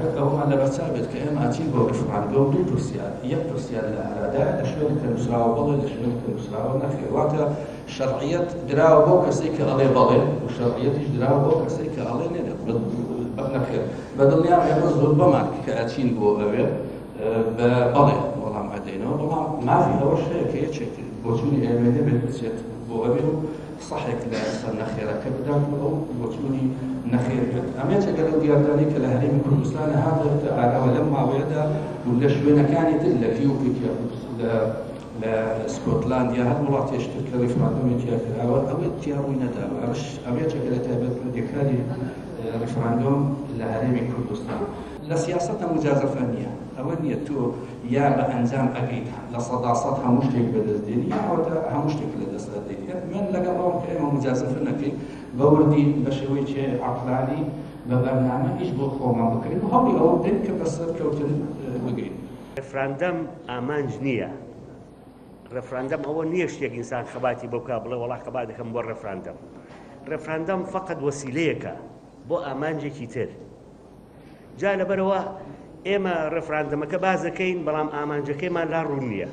کاکە ئەومان لەبەرچاو بێت کە ئێمە ئاچین بۆ ڕێفراندۆم دوو پرسیار یەک پرسیار لە ئەرادا لە شوێنێک کە نووسراوە بەڵێ لە شوێنێک کە نووسراوە نەخێر واتە شەرعیەت دراوە بۆ کەسێک کە ئەڵێ بەڵێ و شەرعیەتیش دراوە بۆ کەسێک کە ئەڵێ نێنێ نەخێر بەدڵنیام ئێمە زۆر بەمان کە ئاچین بۆ ئەوێ بە بەڵێ وەڵام ئەدەینەوە بەڵام مافی ئەوەش هەیە کە یەکێک بۆچوونی ئێمە دەبێت بچێت بۆ ئەوێ و صحێک لە سەر نەخێرەکە بدات و ئەو بۆچوونی نەخێر بێت ئەمێت ئەگەر ئەو دیاردانی کە لە هەرێمی کوردستانە هاتە ئاراوە لەم ماوەیەدا و لە شوێنەکانی تر لە کیوبێک لە سکۆتلاندیا هەر وڵاتێشتر کە ڕێفراندۆمی تیاکراوە ئەوە تیاڕووی نەداوە ئەوێت ئەگەر لە تایبەت دێکاری ڕێفراندۆم لە هەرێمی کوردستان لە سیاسەتە مجازەفە نییە ئەوە نییە تۆ یا بە ئەنجام ئەگەیت لە سەداسەد هەموو شتێک بەدەستدێنی یاوەتە هەموو شتێک لە دەست دێت من لەگەڵ ئەوم کە ئێمە مجازەفە نەکەین بە وردی بە شێوەیەکی عەقلانی بە بەرنامە هیچ بۆ خۆمان بکەین و هەوڵی ئەوە بدەین کە بەسەر کەوتن بگەین. ڕێفراندەم ئامانج نییە. ڕێفراندەم ئەوە نییە شتێک ئینسان خەباتی بۆ بکات بڵێ وەڵا خەبات دەکەم بۆ ڕێفراندەم. ڕێفراندەم فەقەت وەسیلەیەکە بۆ ئامانجێکی تر. جا لەبەرەوە ئێمە ڕێفراندەمەکە باز دەکەین بەڵام ئامانجەکەیمان لا ڕوون نییە.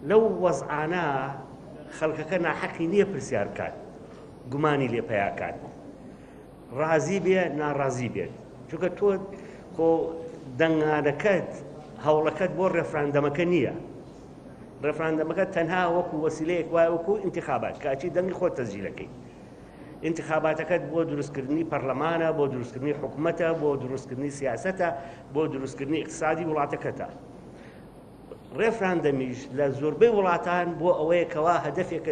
لەو وەزعانە خەڵکەکە ناحەقی نییە پرسیار بکات گومانی لێ پەیاکات ڕازی بێ ناڕازی بێت چونکە تۆ خۆ دەنگانەکەت هەوڵەکەت بۆ ڕێفراندەمەکە نییە. ڕێفراندەمەکە تەنها وەکو وەسیلەیەک وایە وەکو ئینتیخابات کاچی دەنگی خۆت تەسجیلەکەی. انتخاباتەکەت بۆ دروستکردنی پەرلەمانە بۆ دروستکردنی حکوومەتە بۆ دروستکردنی سیاسەتە بۆ دروستکردنی اقتصادی وڵاتەکەتە. ڕێفراندەمیش لە زۆربەی وڵاتان بۆ ئەوەیە کەوا هەدەفێکە